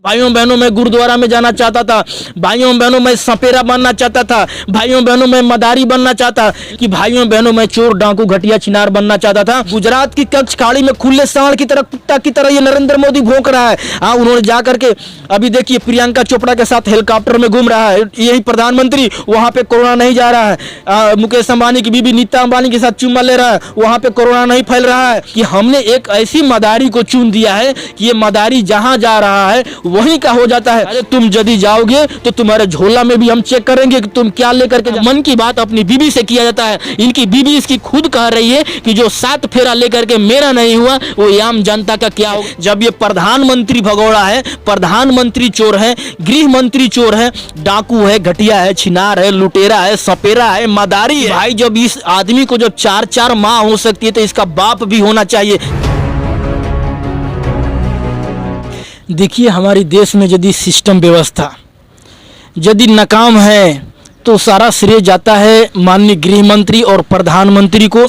भाइयों बहनों मैं गुरुद्वारा में जाना चाहता था, भाइयों बहनों मैं सपेरा बनना चाहता था, भाइयों बहनों मैं मदारी बनना चाहता, कि भाइयों बहनों मैं चोर डाकू घटिया छिनार बनना चाहता था। गुजरात की कच्छ खाड़ी में खुले सांड की तरह कुत्ता की तरह ये नरेंद्र मोदी भौंक रहा है। हाँ, उन्होंने जाकर के अभी देखिए प्रियंका चोपड़ा के साथ हेलीकॉप्टर में घूम रहा है, यही प्रधानमंत्री। वहां पे कोरोना नहीं जा रहा है। मुकेश अंबानी की बीबी नीता अंबानी के साथ चुम्मा ले रहा है, वहां पे कोरोना नहीं फैल रहा है। कि हमने एक ऐसी मदारी को चुन दिया है कि ये मदारी जहां जा रहा है वहीं का हो जाता है। अरे तुम यदि जाओगे तो तुम्हारे झोला में भी हम चेक करेंगे कि तुम क्या लेकर के। मन की बात अपनी बीबी से किया जाता है, इनकी बीबी इसकी खुद कह रही है कि जो 7 फेरा लेकर के मेरा नहीं हुआ वो आम जनता का क्या होगा। जब ये प्रधानमंत्री भगोड़ा है, प्रधानमंत्री चोर है, गृह मंत्री चोर है, डाकू है, घटिया है, छिनार है, लुटेरा है, सपेरा है, मदारी है। भाई जब इस आदमी को जब 4-4 माँ हो सकती है तो इसका बाप भी होना चाहिए। देखिए हमारे देश में यदि सिस्टम व्यवस्था यदि नाकाम है तो सारा श्रेय जाता है माननीय गृह मंत्री और प्रधानमंत्री को।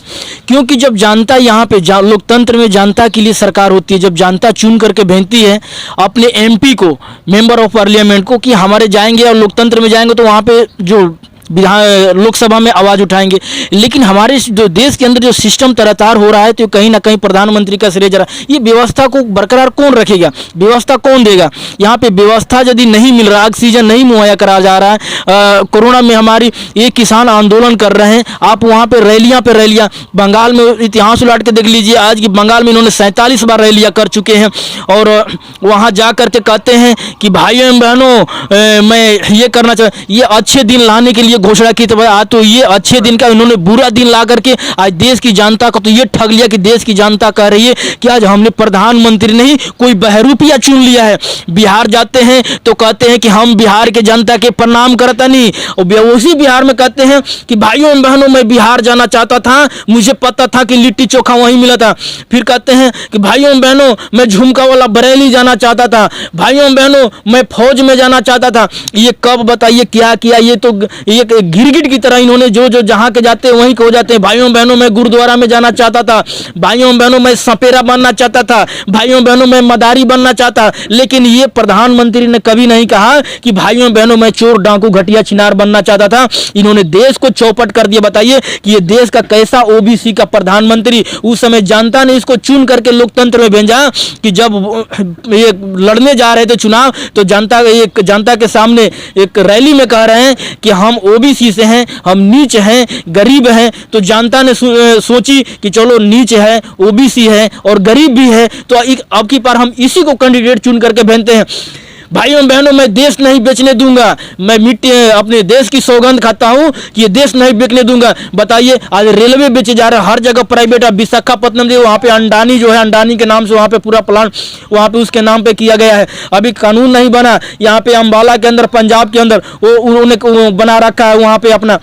क्योंकि जब जनता यहाँ पे लोकतंत्र में जनता के लिए सरकार होती है, जब जनता चुन करके भेजती है अपने एमपी को, मेंबर ऑफ पार्लियामेंट को, कि हमारे जाएंगे और लोकतंत्र में जाएंगे तो वहाँ पे जो लोकसभा में आवाज उठाएंगे। लेकिन हमारे जो देश के अंदर जो सिस्टम तरतार हो रहा है तो कहीं ना कहीं प्रधानमंत्री का श्रेय जा रहा है। ये व्यवस्था को बरकरार कौन रखेगा, व्यवस्था कौन देगा। यहाँ पे व्यवस्था यदि नहीं मिल रहा, ऑक्सीजन नहीं मुहैया करा जा रहा है, कोरोना में हमारी ये किसान आंदोलन कर रहे हैं, आप वहाँ पे रैलियाँ बंगाल में इतिहास उलट के देख लीजिए। आज की बंगाल में इन्होंने 47 बार रैलियाँ कर चुके हैं और वहाँ जा करके कहते हैं कि भाइयों बहनों मैं ये करना ये अच्छे दिन लाने के लिए घोषणा की। तो आज तो ये अच्छे दिन का इन्होंने बुरा दिन ला करके आज देश की जनता को तो ये ठग लिया कि देश की जनता कह रही है कि आज हमने प्रधानमंत्री नहीं कोई बहरूपिया चुन लिया है। बिहार जाते हैं तो कहते हैं कि हम बिहार के जनता के प्रणाम करता नहीं, और उसी बिहार में कहते हैं कि भाइयों बहनों मैं बिहार जाना चाहता था, मुझे पता था कि लिट्टी चोखा वहीं मिला था। फिर कहते हैं कि भाइयों बहनों मैं झुमका वाला बरेली जाना चाहता था, भाइयों बहनों मैं फौज में जाना चाहता था। ये कब बताइए क्या किया। ये तो ये गिरगिट की तरह इन्होंने जो जहां के जाते हैं वहीं को जाते हैं। भाइयों बहनों मैं गुरुद्वारा में जाना चाहता था, भाइयों बहनों मैं सपेरा बनना चाहता था, भाइयों बहनों मैं मदारी बनना चाहता। लेकिन ये प्रधानमंत्री ने कभी नहीं कहा कि भाइयों बहनों मैं चोर डाकू घटिया छिनार बनना चाहता था। इन्होंने देश को चौपट कर दिया। बताइए कि ये देश का कैसा ओबीसी का प्रधानमंत्री। उस समय जनता ने इसको चुन करके लोकतंत्र में भेजा कि जब ये लड़ने जा रहे थे चुनाव तो जनता के सामने एक रैली में कह रहे हैं कि हम ओबीसी से हैं, हम नीच हैं, गरीब हैं। तो जनता ने सोची कि चलो नीच है, ओबीसी है और गरीब भी है, तो अब की बार हम इसी को कैंडिडेट चुन करके भेजते हैं। भाइयों बहनों मैं देश नहीं बेचने दूंगा, मैं मिट्टी अपने देश की सौगंध खाता हूं कि ये देश नहीं बेचने दूंगा। बताइए आज रेलवे बेचे जा रहे हैं, हर जगह प्राइवेट। अब विशाखापट्टनम जो वहाँ पे अंडानी जो है, अंडानी के नाम से वहाँ पे पूरा प्लान वहाँ पे उसके नाम पे किया गया है। अभी कानून नहीं बना, यहाँ पे अंबाला के अंदर पंजाब के अंदर वो उन्होंने बना रखा है, वहाँ पे अपना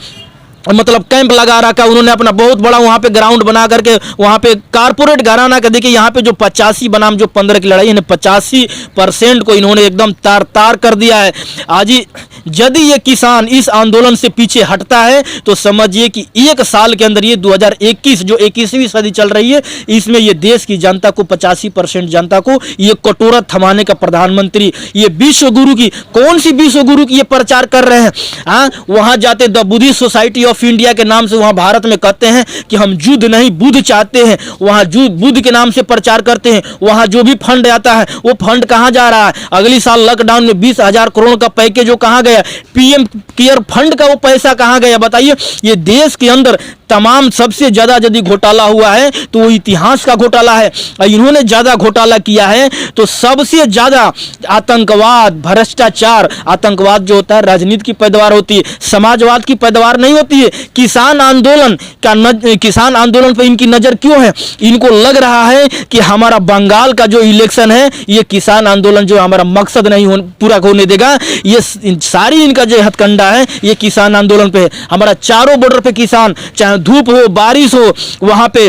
मतलब कैंप लगा रखा। उन्होंने अपना बहुत बड़ा वहाँ पे ग्राउंड बना करके वहाँ पे कारपोरेट घराना का देखिए यहाँ पे जो 85 बनाम जो 15 की लड़ाई है, 85% को इन्होंने एकदम तार कर दिया है। आज ही यदि ये किसान इस आंदोलन से पीछे हटता है तो समझिए कि 1 साल के अंदर ये 2021 जो 21वीं सदी चल रही है इसमें ये देश की जनता को 85% जनता को ये कटोरा थमाने का प्रधानमंत्री, ये विश्व गुरु की कौन सी विश्व गुरु की ये प्रचार कर रहे हैं। हाँ, वहाँ जाते the Buddhist society of India के नाम से वहाँ भारत में कहते हैं कि हम युद्ध नहीं बुद्ध चाहते हैं, वहाँ बुद्ध के नाम से प्रचार करते हैं। वहाँ जो भी फंड आता है वो फंड कहाँ जा रहा है। अगली साल लॉकडाउन में 20,000 करोड़ का पैकेज वो कहाँ गया, पीएम केयर फंड का वो पैसा कहाँ गया। बताइए ये देश के अंदर तमाम सबसे ज्यादा यदि घोटाला हुआ है तो वो इतिहास का घोटाला है। इन्होंने ज्यादा घोटाला किया है तो सबसे ज्यादा आतंकवाद, भ्रष्टाचार, आतंकवाद जो होता है राजनीति की पैदावार होती है, समाजवाद की पैदावार नहीं होती है। किसान आंदोलन पर इनकी नजर क्यों है। इनको लग रहा है कि हमारा बंगाल का जो इलेक्शन है ये किसान आंदोलन जो हमारा मकसद नहीं पूरा होने देगा। ये सारी इनका जो हथकंडा है ये किसान आंदोलन पे है। हमारा चारों बॉर्डर पे किसान, चाहे धूप हो बारिश हो, वहाँ पे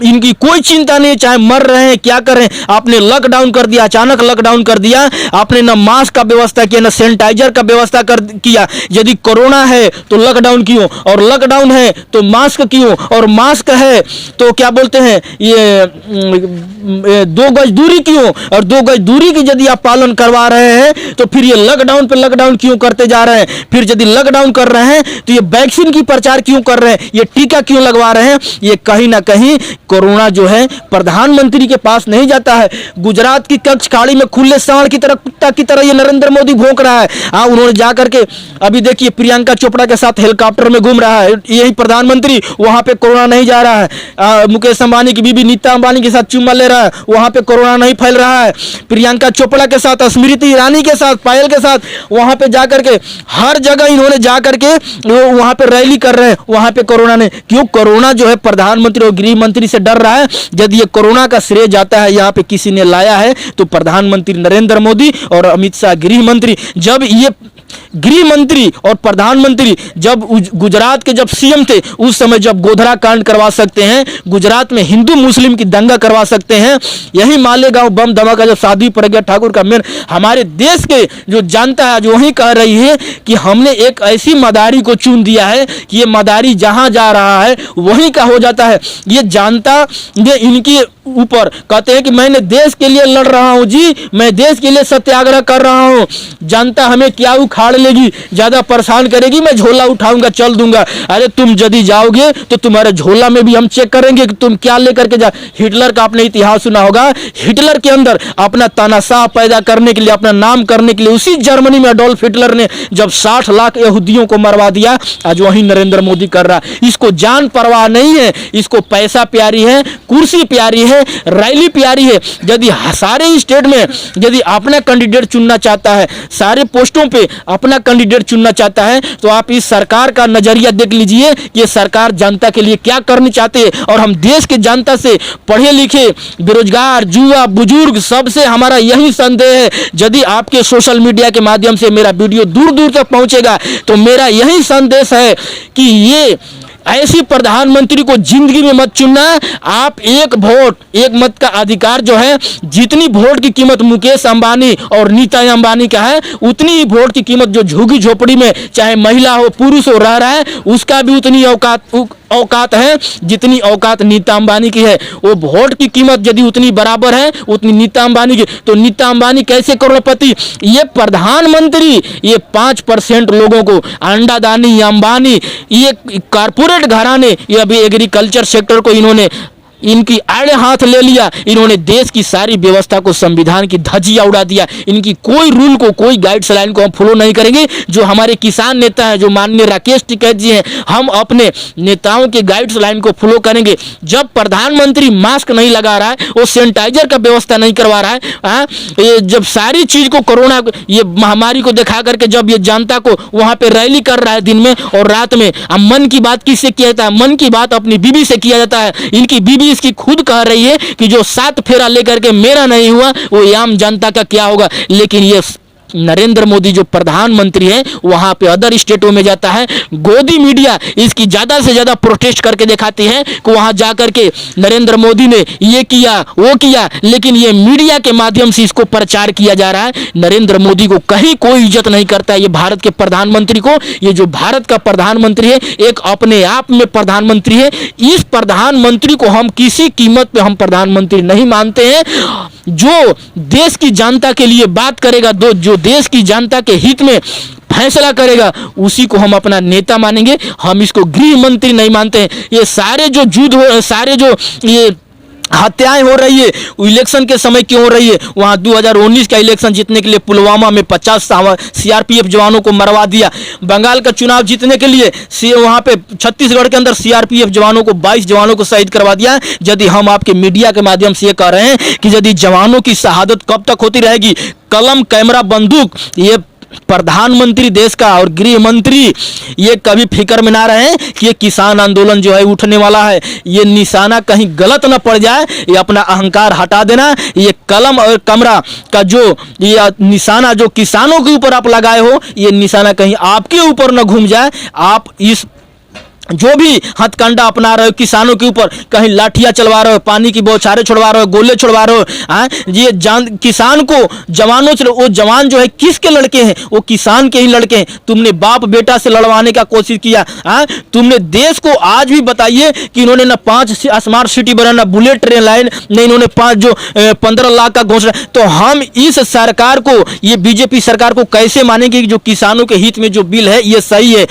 इनकी कोई चिंता नहीं, चाहे मर रहे हैं क्या कर रहे हैं। आपने लॉकडाउन कर दिया, अचानक लॉकडाउन कर दिया, आपने ना मास्क का व्यवस्था किया ना सैनिटाइजर का व्यवस्था कर किया। यदि कोरोना है तो लॉकडाउन क्यों, और लॉकडाउन है तो मास्क क्यों, और मास्क है तो क्या बोलते हैं ये 2 गज दूरी क्यों, और 2 गज दूरी की यदि आप पालन करवा रहे हैं तो फिर ये लॉकडाउन पे लॉकडाउन क्यों करते जा रहे हैं। फिर यदि लॉकडाउन कर रहे हैं तो ये वैक्सीन की प्रचार क्यों कर रहे हैं, ये टीका क्यों लगवा रहे हैं। ये कहीं ना कहीं कोरोना जो है प्रधानमंत्री के पास नहीं जाता है। गुजरात की कच्छ खाड़ी में खुले सांड की तरह, कुत्ता की तरह ये नरेंद्र मोदी भौंक रहा है। हाँ, उन्होंने जाकर के अभी देखिए प्रियंका चोपड़ा के साथ हेलीकॉप्टर में घूम रहा है, यही प्रधानमंत्री, वहां पे कोरोना नहीं जा रहा है। मुकेश अंबानी की बीबी नीता अंबानी के साथ चुम्मा ले रहा है, वहां पे कोरोना नहीं फैल रहा है। प्रियंका चोपड़ा के साथ, स्मृति ईरानी के साथ, पायल के साथ, वहां पे जाकर के हर जगह इन्होंने जाकर के वहां पे रैली कर रहे हैं, वहां पे कोरोना नहीं। क्यों, कोरोना जो है प्रधानमंत्री और गृह मंत्री से डर रहा है। यदि ये कोरोना का श्रेय जाता है यहाँ पे किसी ने लाया है तो प्रधानमंत्री नरेंद्र मोदी और अमित शाह गृह मंत्री। जब ये गृह मंत्री और प्रधानमंत्री जब गुजरात के जब सीएम थे, उस समय जब गोधरा कांड करवा सकते हैं, गुजरात में हिंदू मुस्लिम की दंगा करवा सकते हैं, यही मालेगांव बम धमाका जब साध्वी प्रज्ञा ठाकुर का मेन, हमारे देश के जो जनता है जो वही कह रही है कि हमने एक ऐसी मदारी को चुन दिया है कि ये मदारी जहां जा रहा है वहीं का हो जाता है। ये जानता ये इनकी ऊपर कहते हैं कि मैंने देश के लिए लड़ रहा हूं जी, मैं देश के लिए सत्याग्रह कर रहा हूं, जनता हमें क्या उखाड़ लेगी, ज्यादा परेशान करेगी, मैं झोला उठाऊंगा चल दूंगा। अरे तुम यदि जाओगे तो तुम्हारे झोला में भी हम चेक करेंगे कि तुम क्या लेकर के जा। हिटलर का आपने इतिहास सुना होगा, हिटलर के अंदर अपना तानाशाह पैदा करने के लिए, अपना नाम करने के लिए, उसी जर्मनी में अडोल्फ हिटलर ने जब 60 लाख यहूदियों को मरवा दिया, आज वही नरेंद्र मोदी कर रहा है। इसको जान परवाह नहीं है, इसको पैसा प्यारी है, कुर्सी प्यारी है, रैली प्यारी है। यदि सारे स्टेट में यदि अपना कैंडिडेट चुनना चाहता है, सारे पोस्टों पे अपना कैंडिडेट चुनना चाहता है, तो आप इस सरकार का नजरिया देख लीजिए कि ये सरकार जनता के लिए क्या करनी चाहती है। और हम देश के जनता से, पढ़े लिखे, बेरोजगार, युवा, बुजुर्ग, सबसे हमारा यही संदेह है, यदि आपके सोशल मीडिया के माध्यम से मेरा वीडियो दूर दूर तक पहुंचेगा तो मेरा यही संदेश है कि ये ऐसी प्रधानमंत्री को जिंदगी में मत चुनना। आप एक वोट, एक मत का अधिकार जो है, जितनी वोट की कीमत मुकेश अंबानी और नीता अंबानी का है, उतनी ही वोट की कीमत जो झुग्गी झोपड़ी में चाहे महिला हो पुरुष हो रह रहा है, उसका भी उतनी औकात है जितनी औकात नीता अंबानी की है। वो वोट की कीमत यदि उतनी बराबर है उतनी नीता अंबानी की, तो नीता अंबानी कैसे करोड़पति, ये प्रधानमंत्री, ये 5% लोगों को, अंडादानी अंबानी, ये कारपोरेट घराने, ये अभी एग्रीकल्चर सेक्टर को इन्होंने इनकी आड़े हाथ ले लिया, इन्होंने देश की सारी व्यवस्था को, संविधान की धज्जियां उड़ा दिया। इनकी कोई रूल को, कोई गाइडलाइन को हम फॉलो नहीं करेंगे। जो हमारे किसान नेता हैं, जो माननीय राकेश टिकैत जी हैं, हम अपने नेताओं के गाइडलाइन को फॉलो करेंगे। जब प्रधानमंत्री मास्क नहीं लगा रहा है, वो सैनिटाइजर का व्यवस्था नहीं करवा रहा है, ये जब सारी चीज को, कोरोना ये महामारी को दिखा करके जब ये जनता को वहां पे रैली कर रहा है दिन में और रात में, मन की बात किससे किया जाता है, मन की बात अपनी बीबी से किया जाता है। इनकी बीबी इसकी खुद कह रही है कि जो 7 फेरा लेकर के मेरा नहीं हुआ वो आम जनता का क्या होगा। लेकिन ये नरेंद्र मोदी जो प्रधानमंत्री है वहां पे अदर स्टेटों में जाता है, गोदी मीडिया इसकी ज्यादा से ज्यादा प्रोटेस्ट करके दिखाती है कि वहां जाकर के नरेंद्र मोदी ने ये किया वो किया, लेकिन ये मीडिया के माध्यम से इसको प्रचार किया जा रहा है। नरेंद्र मोदी को कहीं कोई इज्जत नहीं करता है, ये भारत के प्रधानमंत्री को, ये जो भारत का प्रधानमंत्री है एक अपने आप में प्रधानमंत्री है। इस प्रधानमंत्री को हम किसी कीमत पे हम प्रधानमंत्री नहीं मानते हैं। जो देश की जनता के लिए बात करेगा, जो देश की जनता के हित में फैसला करेगा, उसी को हम अपना नेता मानेंगे। हम इसको गृह मंत्री नहीं मानते हैं। ये सारे जो युद्ध हो, सारे जो ये हत्याएं हो रही है इलेक्शन के समय क्यों हो रही है। वहां 2019 का इलेक्शन जीतने के लिए पुलवामा में 50 सीआरपीएफ जवानों को मरवा दिया। बंगाल का चुनाव जीतने के लिए वहां पे छत्तीसगढ़ के अंदर सीआरपीएफ जवानों को 22 जवानों को शहीद करवा दिया। यदि हम आपके मीडिया के माध्यम से ये कह रहे हैं कि यदि जवानों की शहादत कब तक होती रहेगी, कलम कैमरा बंदूक, ये प्रधानमंत्री देश का और गृह मंत्री ये कभी फिक्र में ना रहे कि ये किसान आंदोलन जो है उठने वाला है, ये निशाना कहीं गलत ना पड़ जाए, ये अपना अहंकार हटा देना। ये कलम और कैमरा का जो ये निशाना जो किसानों के ऊपर आप लगाए हो, ये निशाना कहीं आपके ऊपर ना घूम जाए। आप इस जो भी हथकंडा अपना रहे हो किसानों के ऊपर, कहीं लाठियां चलवा रहे हो, पानी की बौछारें छुड़वा रहे हो, गोले छुड़वा रहे हो, ये किसान को जवानों से, वो जवान जो है किसके लड़के हैं? वो किसान के ही लड़के हैं। तुमने बाप बेटा से लड़वाने का कोशिश किया। तुमने देश को आज भी बताइए कि इन्होंने ना 5 स्मार्ट सिटी बनाना, बुलेट ट्रेन लाइन नहीं, इन्होंने 15 लाख का घोषणा। तो हम इस सरकार को, ये बीजेपी सरकार को कैसे मानेंगे कि जो किसानों के हित में जो बिल है ये सही है?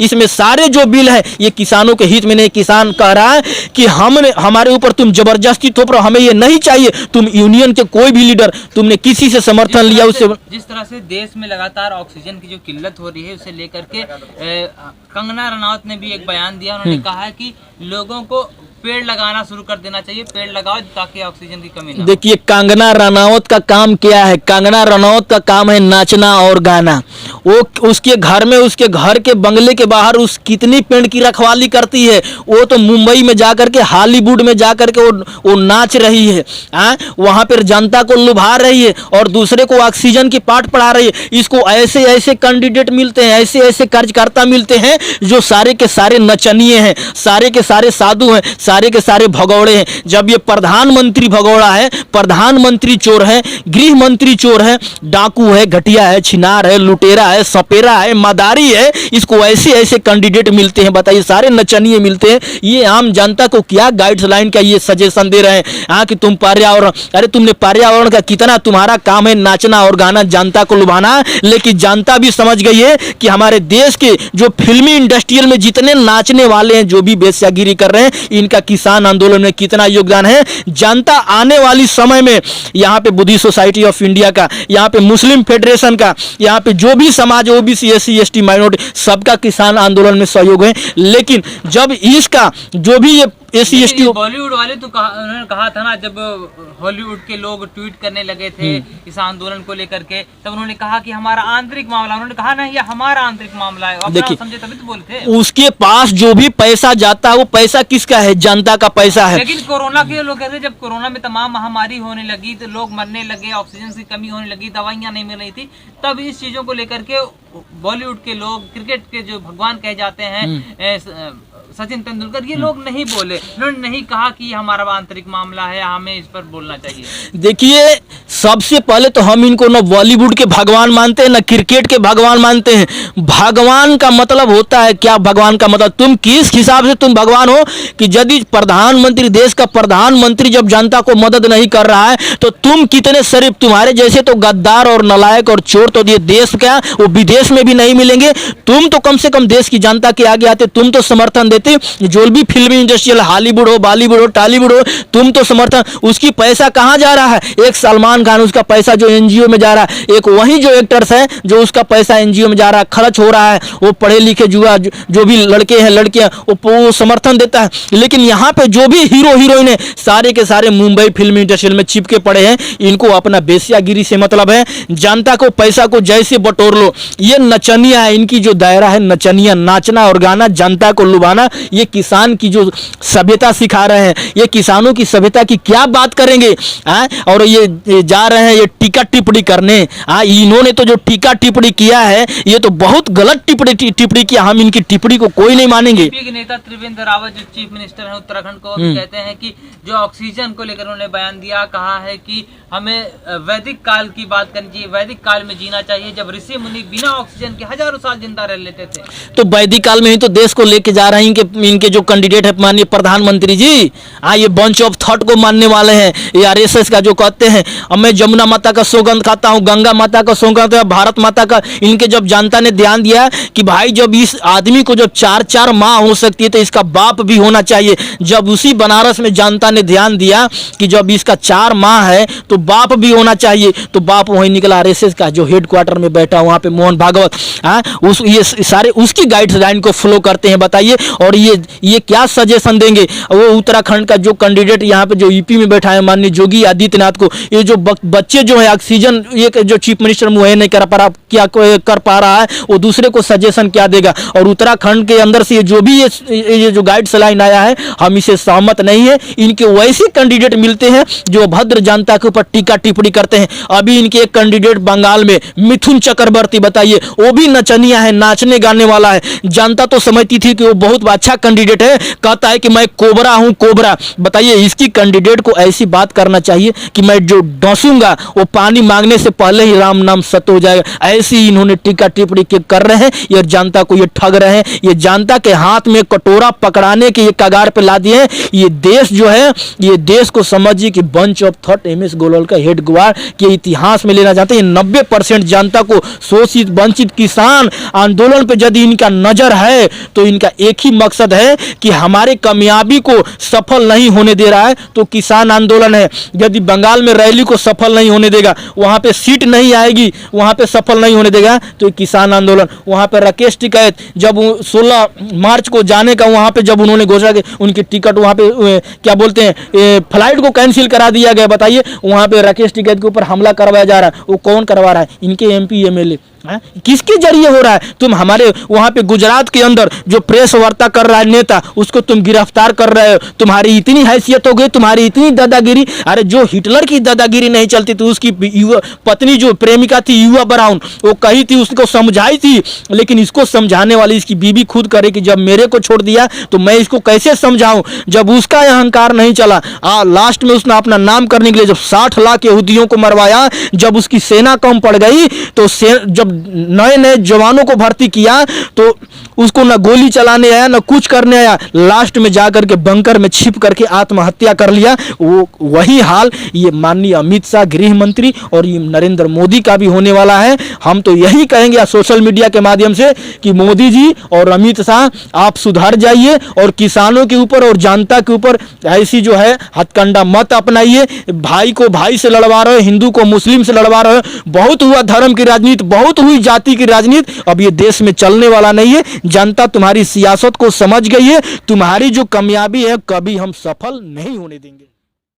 इसमें सारे जो बिल है ये किसानों के हित में नहीं। किसान कह रहा है कि हमारे ऊपर तुम जबरदस्ती थोप रहे हो, हमें ये नहीं चाहिए। तुम यूनियन के कोई भी लीडर, तुमने किसी से समर्थन लिया उससे? जिस तरह से देश में लगातार ऑक्सीजन की जो किल्लत हो रही है उसे लेकर के कंगना रनौत ने भी एक बयान दिया। उन्होंने कहा है कि लोगों को पेड़ लगाना शुरू कर देना चाहिए, पेड़ लगाओ ताकि ऑक्सीजन की कमी ना। देखिए कंगना रनौत का काम क्या है? कंगना रनौत का काम है नाचना और गाना। वो उसके घर में, उसके घर के बंगले के बाहर उस कितनी पेड़ की रखवाली करती है। वो तो मुंबई में जाकर के, हॉलीवुड में जाकर के वो नाच रही है, वहां पर जनता को लुभा रही है और दूसरे को ऑक्सीजन की पाठ पढ़ा रही है। इसको ऐसे ऐसे कैंडिडेट मिलते हैं, ऐसे ऐसे कार्यकर्ता मिलते हैं जो सारे के सारे नचनिए हैं, सारे के सारे साधु हैं, सारे के सारे भगौड़े हैं। जब ये प्रधानमंत्री भगौड़ा है, प्रधानमंत्री चोर है, गृह मंत्री चोर है, डाकू है, घटिया है, छिनार है, लुटेरा है, सपेरा है, मदारी है, इसको ऐसे ऐसे कैंडिडेट मिलते हैं। बताइए, सारे नचनिए मिलते हैं। ये आम जनता को क्या गाइडलाइन का ये सजेशन दे रहे हैं कि तुम पर्यावरण, अरे तुमने पर्यावरण का कितना, तुम्हारा काम है नाचना और गाना, जनता को लुभाना। लेकिन जनता भी समझ गई है कि हमारे देश के जो फिल्मी इंडस्ट्रियल में जितने नाचने वाले हैं, जो भी वेश्यागिरी कर रहे हैं, इनका किसान आंदोलन में कितना योगदान है। जनता आने वाली समय में यहाँ पे बुद्धिस्ट सोसाइटी ऑफ इंडिया का, यहाँ पे मुस्लिम फेडरेशन का, यहाँ पे जो भी समाज, ओबीसी, एससी, एसटी, माइनॉरिटी, सबका किसान आंदोलन में सहयोग है। लेकिन जब इसका जो भी ये एससी एसटी, बॉलीवुड वाले तो उन्होंने कहा था ना, जब हॉलीवुड के लोग ट्वीट करने लगे थे इस आंदोलन को लेकर के, तब उन्होंने कहा कि हमारा आंतरिक मामला, उन्होंने कहा ना ये हमारा आंतरिक मामला है। देखिए, समझे तभी तो बोलते थे। उसके पास जो भी पैसा जाता है वो पैसा किसका है? जनता का पैसा है। लेकिन कोरोना के लोग कहते, जब कोरोना में तमाम महामारी होने लगी तो लोग मरने लगे, ऑक्सीजन की कमी होने लगी, दवाइयां नहीं मिल रही थी, तब इस चीजों को लेकर के बॉलीवुड के लोग, क्रिकेट के जो भगवान कहे जाते हैं सचिन तेंदुलकर, ये लोग नहीं बोले, उन्होंने नहीं कहा कि ये हमारा आंतरिक मामला है, हमें इस पर बोलना चाहिए। देखिए, सबसे पहले तो हम इनको न बॉलीवुड के भगवान मानते हैं, न क्रिकेट के भगवान मानते हैं। भगवान का मतलब होता है क्या? भगवान का मतलब, तुम किस हिसाब से तुम भगवान हो कि यदि प्रधानमंत्री, देश का प्रधानमंत्री जब जनता को मदद नहीं कर रहा है तो तुम कितने शरीफ? तुम्हारे जैसे तो गद्दार और नालायक और चोर तो ये देश क्या, वो विदेश में भी नहीं मिलेंगे। तुम तो कम से कम देश की जनता के आगे आते, तुम तो समर्थन देते। जो भी फिल्मी इंडस्ट्रियल, हॉलीवुड हो, बॉलीवुड हो, टॉलीवुड हो, तुम तो समर्थन। उसकी पैसा कहां जा रहा है? एक सलमान खान, उसका पैसा जो एनजीओ में जा रहा है। एक वही जो एक्टर्स है जो उसका पैसा एनजीओ में जा रहा है, खर्च हो रहा है। वो पढ़े लिखे जुआ जो भी लड़के हैं, लड़कियां, वो समर्थन देता है। लेकिन यहाँ पे जो भी हीरो हीरोइन है, सारे के सारे मुंबई फिल्म इंडस्ट्रियल में चिपके पड़े हैं। इनको अपना बेसियागिरी से मतलब है, जनता को पैसा को जैसे बटोर लो। ये नचनिया है, इनकी जो दायरा है नचनिया, नाचना और गाना, जनता को लुभाना। ये किसान की जो सभ्यता सिखा रहे हैं, ये किसानों की सभ्यता की क्या बात करेंगे? और ये जा रहे हैं ये टीका टिप्पणी करने। इन्होंने तो जो टीका टिप्पणी किया है ये तो बहुत गलत टिप्पणी किया। हम इनकी टिप्पणी को कोई नहीं मानेंगे। बीजेपी के नेता त्रिवेंद्र रावत जो चीफ मिनिस्टर है उत्तराखंड को, भी कहते हैं कि जो ऑक्सीजन को लेकर उन्होंने बयान दिया, कहा है कि हमें वैदिक काल की बात करनी चाहिए, वैदिक काल में जीना चाहिए, जब ऋषि मुनि बिना ऑक्सीजन के हजारों साल जिंदा रह लेते थे। तो वैदिक काल में ही तो देश को लेके जा रहे हैं। इनके जो कैंडिडेट है माननीय प्रधानमंत्री जी, ये बंच ऑफ थॉट को मानने वाले हैं। ये आरएसएस का जो कहते हैं, अब मैं जमुना माता का सौगंध खाता हूँ, गंगा माता का सौगंध, भारत माता का। इनके जब जनता ने ध्यान दिया कि भाई जब इस आदमी को जब 4-4 माँ हो सकती है तो इसका बाप भी होना चाहिए। जब उसी बनारस में जनता ने ध्यान दिया कि जब इसका 4 माँ है तो बाप भी होना चाहिए, तो बाप वही निकला आरएसएस का जो हेडक्वार्टर में बैठा वहां पे मोहन भागवत। ये सारे उसकी गाइडलाइन को फॉलो करते हैं। बताइए, और ये क्या सजेशन देंगे? वो उत्तराखंड का जो कैंडिडेट यहाँ पे जो यूपी में बैठा है माननीय योगी आदित्यनाथ को, ये जो बच्चे जो है ऑक्सीजन ये जो चीफ मिनिस्टर मुहैया नहीं कर पा रहा है, वो दूसरे को सजेशन क्या देगा? और उत्तराखंड के अंदर से जो भी ये जो गाइडलाइन आया है, हम इसे सहमत नहीं है। इनके वैसे कैंडिडेट मिलते हैं जो भद्र जनता के ऊपर टीका टिप्पणी करते हैं। अभी इनके एक कैंडिडेट बंगाल में मिथुन चक्रवर्ती, बताइए, वो भी नचनिया है, नाचने गाने वाला है। जनता तो समझती थी कि वो बहुत अच्छा कैंडिडेट है, कहता है कि मैं कोबरा हूं कोबरा। बताइए इसकी कैंडिडेट को ऐसी बात करना चाहिए कि मैं जो डसूंगा वो पानी मांगने से पहले ही राम नाम सत्य हो जाएगा। ऐसी इन्होंने टीका टिप्पणी कर रहे हैं, ये जनता को ये ठग रहे हैं, ये जनता के हाथ में कटोरा पकड़ाने के ये कगार पे ला दिए हैं। ये देश जो है, ये देश को समझिए कि bunch of thought MS Goyal का हेड गवार के इतिहास में लेना चाहते हैं। 90% जनता को शोषित वंचित किसान आंदोलन पे यदि इनका नजर है तो इनका एक ही मकसद है कि हमारे कामयाबी को सफल नहीं होने दे रहा है तो किसान आंदोलन है। यदि बंगाल में रैली को सफल नहीं होने देगा, वहां पे सीट नहीं आएगी, वहां पे सफल नहीं होने देगा तो किसान आंदोलन। वहां पे राकेश टिकैत जब 16 मार्च को जाने का वहां पे जब उन्होंने घोषणा की, उनकी टिकट वहां पे क्या बोलते हैं फ्लाइट को कैंसिल करा दिया गया। बताइए वहां पे राकेश टिकैत के ऊपर हमला करवाया जा रहा है, वो कौन करवा रहा है? इनके एमपी एमएलए। किसके जरिए हो रहा है? तुम हमारे वहां पे गुजरात के अंदर जो प्रेस वार्ता कर रहा है नेता, उसको तुम गिरफ्तार कर रहे हो। तुम्हारी इतनी हैसियत हो गई, तुम्हारी इतनी दादागिरी। अरे जो हिटलर की दादागिरी नहीं चलती थी, उसकी पत्नी जो प्रेमिका थी युवा ब्राउन, वो कही थी, उसको समझाई थी, लेकिन इसको समझाने वाली इसकी बीवी खुद करे कि जब मेरे को छोड़ दिया तो मैं इसको कैसे समझाऊं। जब उसका अहंकार नहीं चला, लास्ट में उसने अपना नाम करने के लिए जब 60 लाख यहूदियों को मरवाया, जब उसकी सेना कम पड़ गई तो जब नए नए जवानों को भर्ती किया तो उसको ना गोली चलाने आया ना कुछ करने आया, लास्ट में जाकर के बंकर में छिप करके आत्महत्या कर लिया। वो वही हाल ये माननीय अमित शाह गृह मंत्री और ये नरेंद्र मोदी का भी होने वाला है। हम तो यही कहेंगे सोशल मीडिया के माध्यम से कि मोदी जी और अमित शाह आप सुधर जाइए और किसानों के ऊपर और जनता के ऊपर ऐसी जो है हथकंडा मत अपनाइए। भाई को भाई से लड़वा रहे हो, हिंदू को मुस्लिम से लड़वा रहे हो। बहुत हुआ धर्म की राजनीति, बहुत हुई जाति की राजनीति, अब ये देश में चलने वाला नहीं है। जनता तुम्हारी सियासत को समझ गई है, तुम्हारी जो कामयाबी है कभी हम सफल नहीं होने देंगे।